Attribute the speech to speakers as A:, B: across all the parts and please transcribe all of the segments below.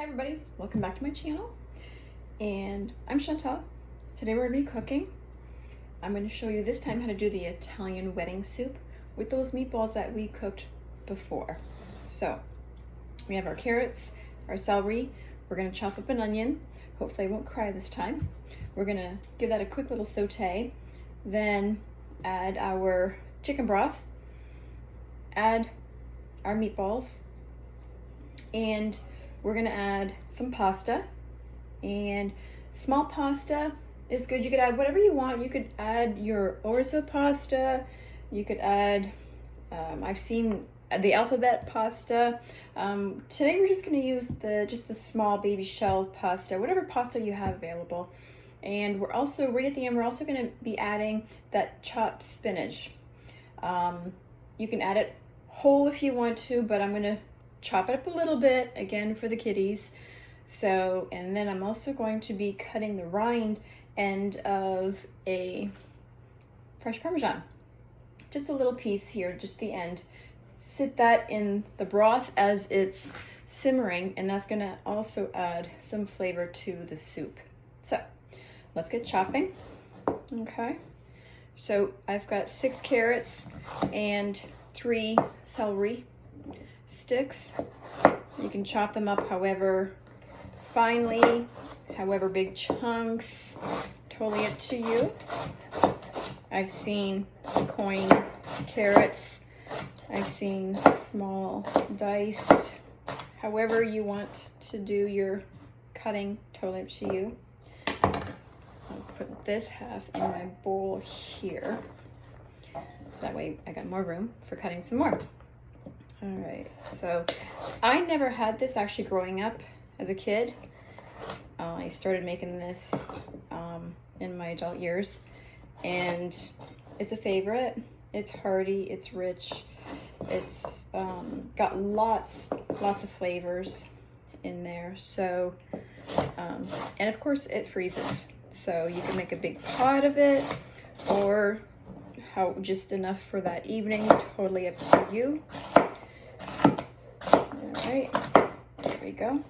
A: Hi everybody, welcome back to my channel, and I'm Chantal. Today we're going to be cooking. I'm going to show you this time how to do the Italian wedding soup with those meatballs that we cooked before. So we have our carrots, our celery, we're going to chop up an onion. Hopefully I won't cry this time. We're going to give that a quick little saute, then add our chicken broth, add our meatballs, and we're gonna add some pasta, and small pasta is good. You could add whatever you want. You could add your orzo pasta. You could add, I've seen the alphabet pasta. Today we're just gonna use just the small baby shell pasta, whatever pasta you have available. And we're also, right at the end, we're also gonna be adding that chopped spinach. You can add it whole if you want to, but I'm gonna chop it up a little bit, again, for the kiddies. So, and then I'm also going to be cutting the rind end of a fresh Parmesan. Just a little piece here, just the end. Sit that in the broth as it's simmering, and that's gonna also add some flavor to the soup. So, let's get chopping, okay? So, I've got 6 carrots and 3 celery sticks. You can chop them up however finely, however big chunks, totally up to you. I've seen coin carrots, I've seen small diced, however you want to do your cutting, totally up to you. Let's put this half in my bowl here, so that way I got more room for cutting some more. All right, so I never had this actually growing up as a kid. I started making this in my adult years, and it's a favorite. It's hearty, it's rich, it's got lots of flavors in there. So, and of course it freezes. So you can make a big pot of it, or how just enough for that evening, totally up to you. Right, there we go.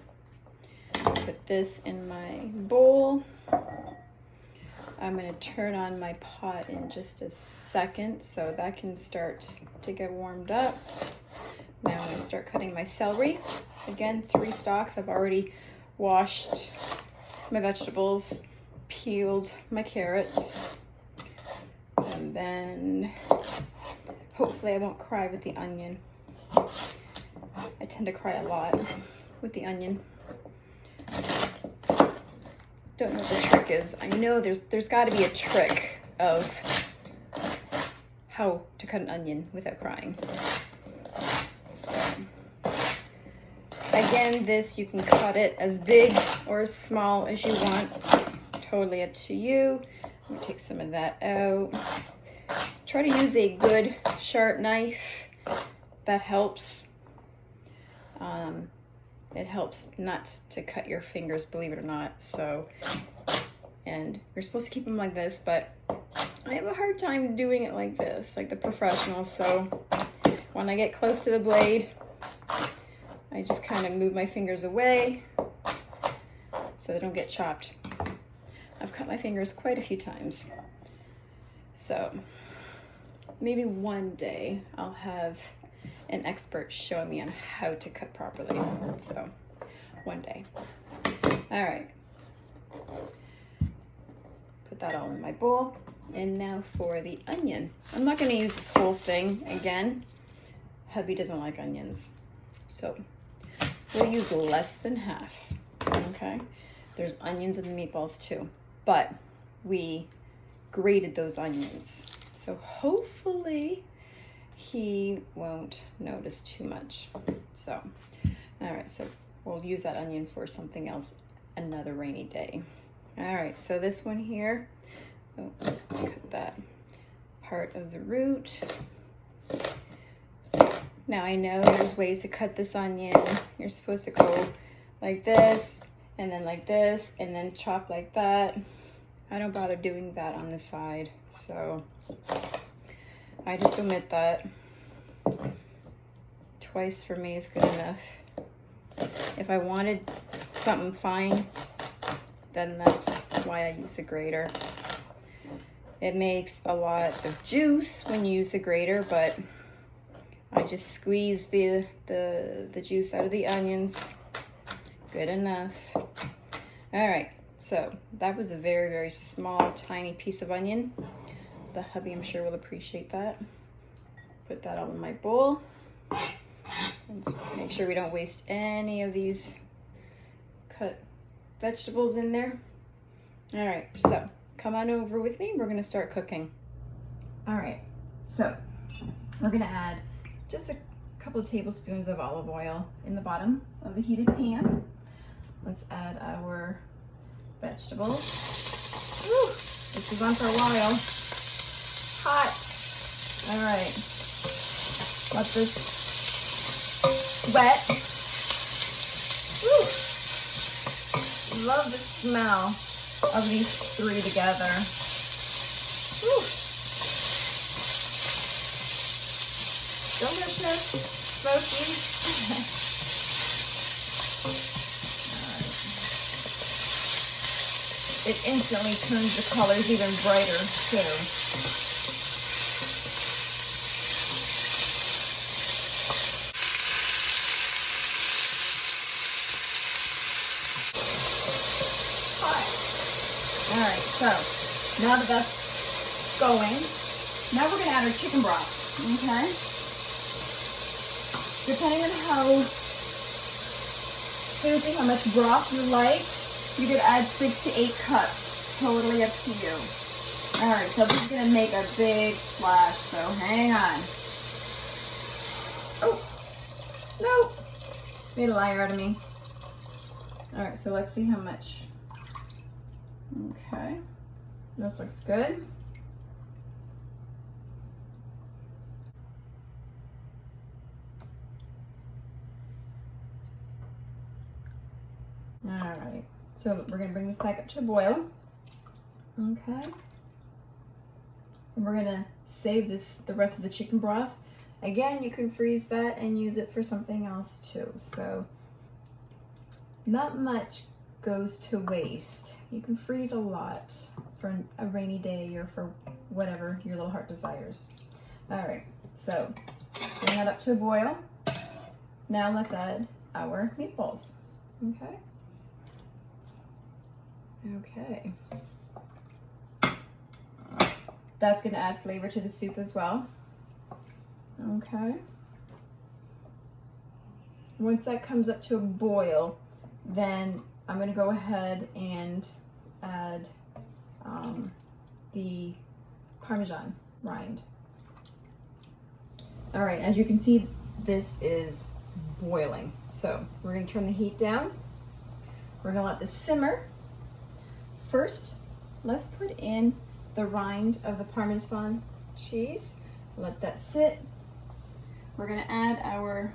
A: Put this in my bowl. I'm going to turn on my pot in just a second so that can start to get warmed up. Now I'm going to start cutting my celery. Again, 3 stalks. I've already washed my vegetables, peeled my carrots, and then hopefully I won't cry with the onion. I tend to cry a lot with the onion. Don't know what the trick is. I know there's got to be a trick of how to cut an onion without crying. So, again, this you can cut it as big or as small as you want. Totally up to you. I'm gonna take some of that out. Try to use a good sharp knife. That helps. It helps not to cut your fingers, believe it or not. So, and you're supposed to keep them like this, but I have a hard time doing it like this, like the professionals. So when I get close to the blade, I just kind of move my fingers away so they don't get chopped. I've cut my fingers quite a few times. So maybe one day I'll have an expert showing me on how to cut properly. So, one day. All right. Put that all in my bowl. And now for the onion. I'm not going to use this whole thing again. Hubby doesn't like onions. So, we'll use less than half. Okay? There's onions in the meatballs too. But we grated those onions. So, hopefully he won't notice too much. So, all right, so we'll use that onion for something else another rainy day. All right, so this one here, cut that part of the root. Now I know there's ways to cut this onion. You're supposed to go like this, and then like this, and then chop like that. I don't bother doing that on the side, so I just omit that. Twice for me is good enough. If I wanted something fine, then that's why I use a grater. It makes a lot of juice when you use a grater, but I just squeeze the juice out of the onions. Good enough. All right, so that was a very, very small, tiny piece of onion. The hubby, I'm sure, will appreciate that. Put that all in my bowl. And make sure we don't waste any of these cut vegetables in there. All right, so come on over with me. We're gonna start cooking. All right, so we're gonna add just a couple of tablespoons of olive oil in the bottom of the heated pan. Let's add our vegetables. Woo, this is on for a while. Hot. All right, let this sweat. Woo. Love the smell of these three together. Woo. Delicious, smoky. Right. It instantly turns the colors even brighter too. All right, so now that that's going, now we're gonna add our chicken broth, okay? Depending on how soupy, how much broth you like, you could add 6 to 8 cups, totally up to you. All right, so this is gonna make a big splash, so hang on. Oh, no, made a liar out of me. All right, so let's see how much. Okay, this looks good. All right, so we're gonna bring this back up to a boil. Okay, and we're gonna save the rest of the chicken broth. Again, you can freeze that and use it for something else too. So not much goes to waste. You can freeze a lot for a rainy day or for whatever your little heart desires. All right, so bring that up to a boil. Now let's add our meatballs. Okay. Okay. That's gonna add flavor to the soup as well. Okay. Once that comes up to a boil, then I'm gonna go ahead and add the Parmesan rind. All right, as you can see, this is boiling. So we're gonna turn the heat down. We're gonna let this simmer. First, let's put in the rind of the Parmesan cheese. Let that sit. We're gonna add our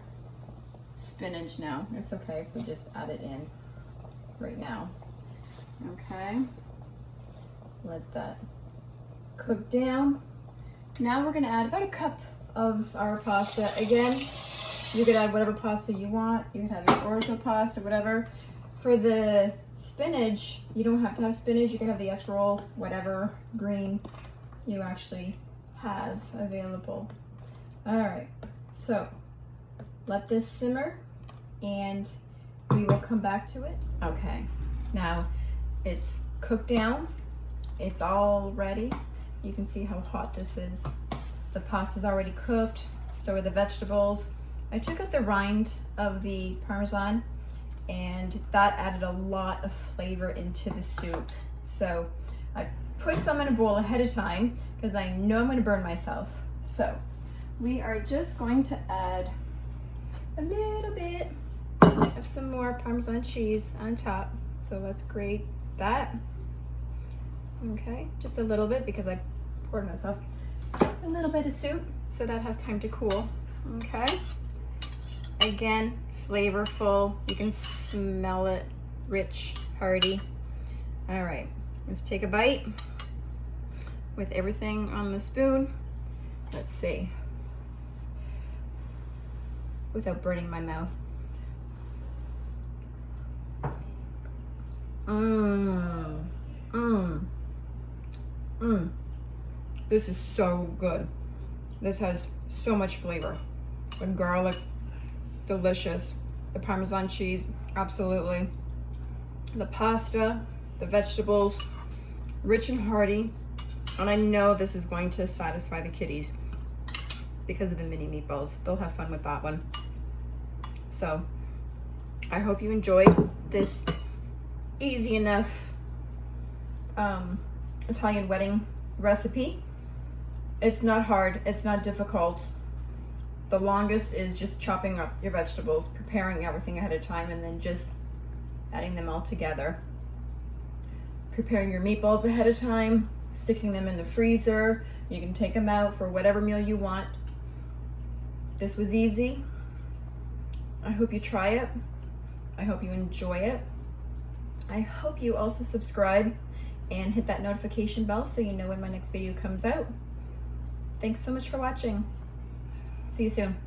A: spinach now. It's okay if we just add it in right now. Okay, let that cook down. Now we're gonna add about a cup of our pasta. Again, you could add whatever pasta you want. You can have your orzo pasta, whatever. For the spinach, you don't have to have spinach. You can have the escarole, whatever green you actually have available. All right, so let this simmer and we will come back to it. Okay, now it's cooked down. It's all ready. You can see how hot this is. The pasta's already cooked, so are the vegetables. I took out the rind of the Parmesan and that added a lot of flavor into the soup. So I put some in a bowl ahead of time because I know I'm gonna burn myself. So we are just going to add a little bit of some more Parmesan cheese on top. So let's grate that. Okay, just a little bit because I poured myself a little bit of soup, so that has time to cool. Okay, again, flavorful. You can smell it, rich, hearty. All right, let's take a bite with everything on the spoon. Let's see, without burning my mouth. Mmm. Mmm. Mmm. This is so good. This has so much flavor. The garlic, delicious. The Parmesan cheese, absolutely. The pasta, the vegetables, rich and hearty. And I know this is going to satisfy the kiddies because of the mini meatballs. They'll have fun with that one. So I hope you enjoyed this easy enough Italian wedding recipe. It's not hard, it's not difficult. The longest is just chopping up your vegetables, preparing everything ahead of time, and then just adding them all together. Preparing your meatballs ahead of time, sticking them in the freezer. You can take them out for whatever meal you want. This was easy. I hope you try it. I hope you enjoy it. I hope you also subscribe and hit that notification bell so you know when my next video comes out. Thanks so much for watching. See you soon.